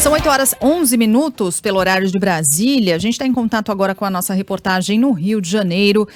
São 8h11 pelo horário de Brasília. A gente está em contato agora com a nossa reportagem no Rio de Janeiro,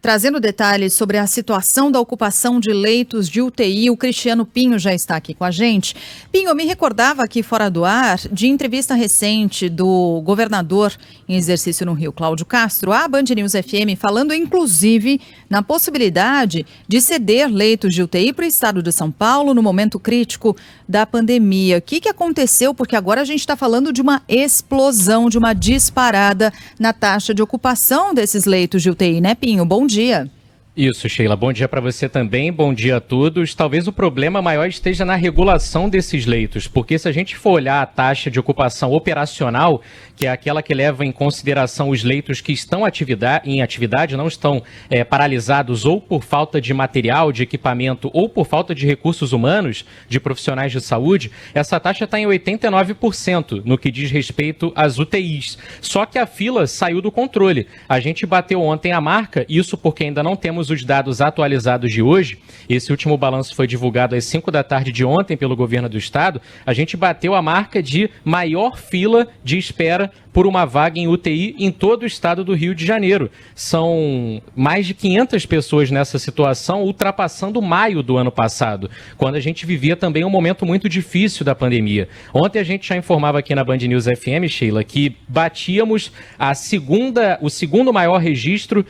trazendo detalhes sobre a situação da ocupação de leitos de UTI. O Cristiano Pinho já está aqui com a gente. Pinho, eu me recordava aqui fora do ar de entrevista recente do governador em exercício no Rio, Cláudio Castro, à Band News FM, falando inclusive na possibilidade de ceder leitos de UTI para o estado de São Paulo no momento crítico da pandemia. O que aconteceu? Porque agora a gente está falando de uma explosão, de uma disparada na taxa de ocupação desses leitos de UTI, né, Pinho? Bom dia. Isso, Sheila. Bom dia para você também, bom dia a todos. Talvez o problema maior esteja na regulação desses leitos, porque se a gente for olhar a taxa de ocupação operacional, que é aquela que leva em consideração os leitos que estão em atividade, não estão paralisados ou por falta de material, de equipamento, ou por falta de recursos humanos, de profissionais de saúde, essa taxa está em 89% no que diz respeito às UTIs. Só que a fila saiu do controle. A gente bateu ontem a marca, isso porque ainda não temos os dados atualizados de hoje. Esse último balanço foi divulgado às 5 da tarde de ontem pelo governo do estado. A gente bateu a marca de maior fila de espera por uma vaga em UTI em todo o estado do Rio de Janeiro. São mais de 500 pessoas nessa situação, ultrapassando maio do ano passado, quando a gente vivia também um momento muito difícil da pandemia. Ontem a gente já informava aqui na Band News FM, Sheila, que batíamos o segundo maior registro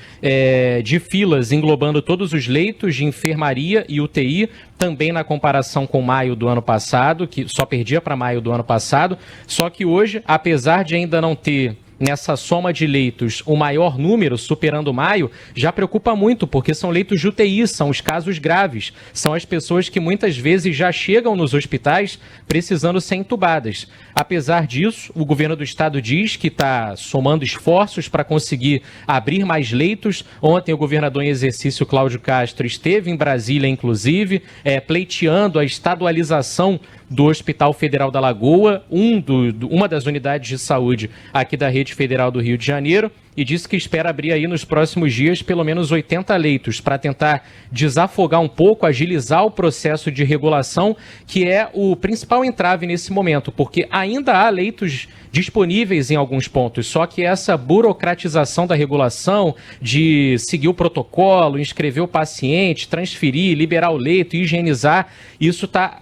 de filas, englobando todos os leitos de enfermaria e UTI, também na comparação com maio do ano passado, que só perdia para maio do ano passado. Só que hoje, apesar de ainda não ter nessa soma de leitos o maior número, superando maio, já preocupa muito, porque são leitos de UTI, são os casos graves, são as pessoas que muitas vezes já chegam nos hospitais precisando ser entubadas. Apesar disso, o governo do estado diz que está somando esforços para conseguir abrir mais leitos. Ontem o governador em exercício, Cláudio Castro, esteve em Brasília, inclusive, pleiteando a estadualização do Hospital Federal da Lagoa, uma das unidades de saúde aqui da Rede Federal do Rio de Janeiro, e disse que espera abrir aí nos próximos dias pelo menos 80 leitos para tentar desafogar um pouco, agilizar o processo de regulação, que é o principal entrave nesse momento, porque ainda há leitos disponíveis em alguns pontos, só que essa burocratização da regulação, de seguir o protocolo, inscrever o paciente, transferir, liberar o leito, higienizar, isso está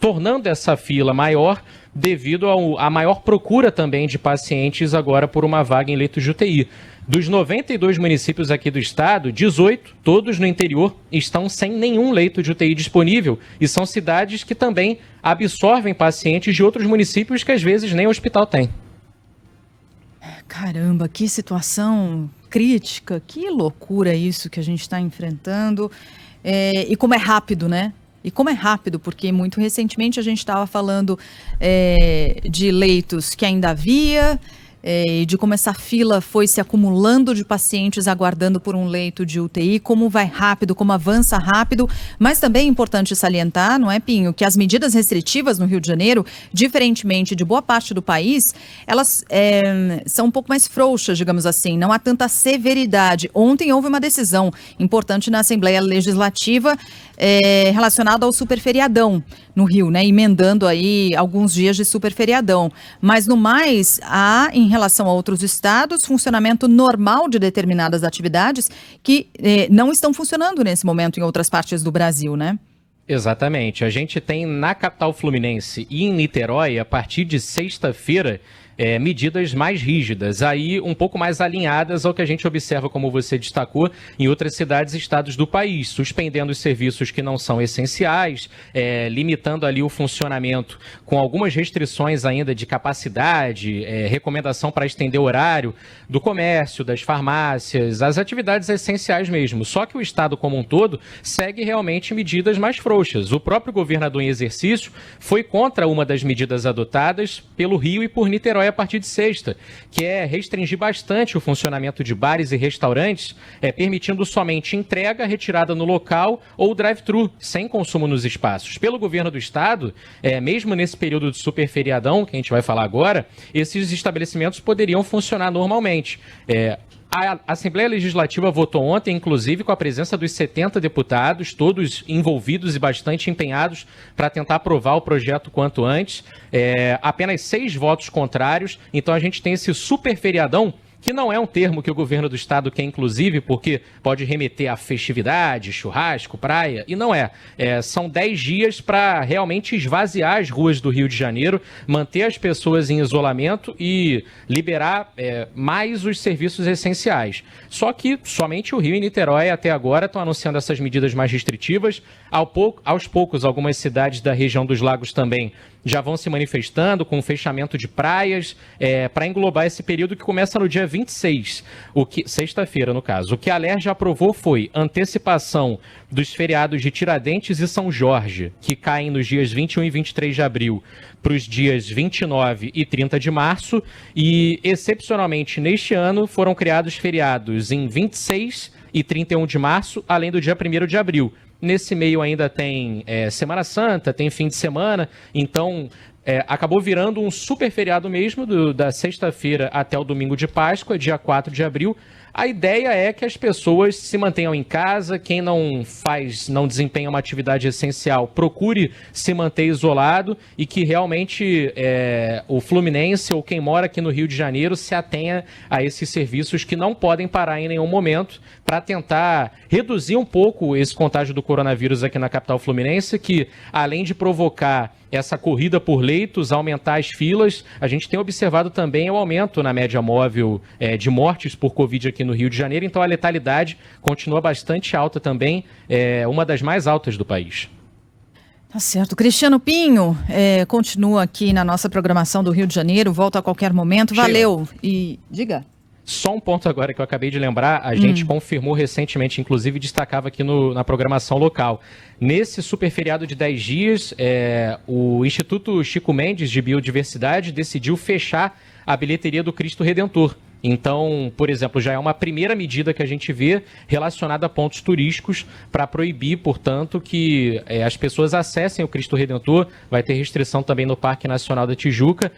tornando essa fila maior devido à maior procura também de pacientes agora por uma vaga em leitos de UTI. Dos 92 municípios aqui do estado, 18, todos no interior, estão sem nenhum leito de UTI disponível, e são cidades que também absorvem pacientes de outros municípios que às vezes nem hospital tem. Caramba, que situação crítica, que loucura isso que a gente está enfrentando, e como é rápido, né? E como é rápido, porque muito recentemente a gente estava falando de leitos que ainda havia, de como essa fila foi se acumulando de pacientes aguardando por um leito de UTI, como vai rápido, como avança rápido, mas também é importante salientar, não é, Pinho, que as medidas restritivas no Rio de Janeiro, diferentemente de boa parte do país, elas são um pouco mais frouxas, digamos assim, não há tanta severidade. Ontem houve uma decisão importante na Assembleia Legislativa relacionada ao superferiadão no Rio, né, emendando aí alguns dias de superferiadão, mas no mais, há em relação a outros estados, funcionamento normal de determinadas atividades que não estão funcionando nesse momento em outras partes do Brasil, né? Exatamente. A gente tem na capital fluminense e em Niterói, a partir de sexta-feira, medidas mais rígidas, aí um pouco mais alinhadas ao que a gente observa, como você destacou, em outras cidades e estados do país, suspendendo os serviços que não são essenciais, limitando ali o funcionamento com algumas restrições ainda de capacidade, recomendação para estender o horário do comércio, das farmácias, as atividades essenciais mesmo. Só que o estado como um todo segue realmente medidas mais frouxas. O próprio governador em exercício foi contra uma das medidas adotadas pelo Rio e por Niterói a partir de sexta, que é restringir bastante o funcionamento de bares e restaurantes, permitindo somente entrega, retirada no local ou drive-thru, sem consumo nos espaços. Pelo governo do estado, mesmo nesse período de superferiadão, que a gente vai falar agora, esses estabelecimentos poderiam funcionar normalmente. A Assembleia Legislativa votou ontem, inclusive, com a presença dos 70 deputados, todos envolvidos e bastante empenhados para tentar aprovar o projeto quanto antes. Apenas 6 votos contrários, então a gente tem esse super feriadão, que não é um termo que o governo do estado quer, inclusive, porque pode remeter a festividade, churrasco, praia, e não é. São 10 dias para realmente esvaziar as ruas do Rio de Janeiro, manter as pessoas em isolamento e liberar mais os serviços essenciais. Só que somente o Rio e Niterói até agora estão anunciando essas medidas mais restritivas. Aos poucos, algumas cidades da região dos lagos também já vão se manifestando com o fechamento de praias para englobar esse período que começa no dia 26, sexta-feira no caso. O que a ALER já aprovou foi antecipação dos feriados de Tiradentes e São Jorge, que caem nos dias 21 e 23 de abril, para os dias 29 e 30 de março, e excepcionalmente neste ano foram criados feriados em 26 e 31 de março, além do dia 1º de abril. Nesse meio ainda tem Semana Santa, tem fim de semana, então acabou virando um super feriado mesmo, da sexta-feira até o domingo de Páscoa, dia 4 de abril. A ideia é que as pessoas se mantenham em casa, quem não desempenha uma atividade essencial, procure se manter isolado e que realmente o fluminense ou quem mora aqui no Rio de Janeiro se atenha a esses serviços que não podem parar em nenhum momento para tentar reduzir um pouco esse contágio do coronavírus aqui na capital fluminense, que além de provocar essa corrida por leitos, aumentar as filas, a gente tem observado também o aumento na média móvel de mortes por Covid aqui no Rio de Janeiro, então a letalidade continua bastante alta também, uma das mais altas do país. Tá certo. Cristiano Pinho continua aqui na nossa programação do Rio de Janeiro, volta a qualquer momento. Valeu. E diga. Só um ponto agora que eu acabei de lembrar, a gente confirmou recentemente, inclusive destacava aqui na programação local. Nesse super feriado de 10 dias, o Instituto Chico Mendes de Biodiversidade decidiu fechar a bilheteria do Cristo Redentor. Então, por exemplo, já é uma primeira medida que a gente vê relacionada a pontos turísticos para proibir, portanto, que as pessoas acessem o Cristo Redentor. Vai ter restrição também no Parque Nacional da Tijuca.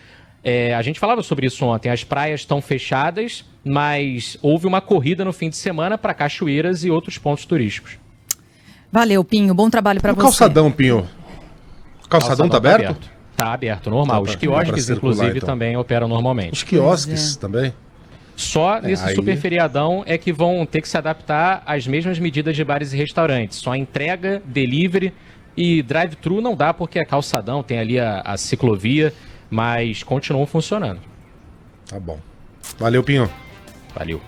A gente falava sobre isso ontem, as praias estão fechadas, mas houve uma corrida no fim de semana para cachoeiras e outros pontos turísticos. Valeu, Pinho, bom trabalho para você. O calçadão, Pinho? O calçadão está aberto? Está aberto, normal. Os quiosques, inclusive, então, também operam normalmente. Os quiosques também? Só nesse super feriadão é que vão ter que se adaptar às mesmas medidas de bares e restaurantes. Só entrega, delivery e drive-thru não dá porque é calçadão, tem ali a ciclovia, mas continuam funcionando. Tá bom. Valeu, Pinho. Valeu.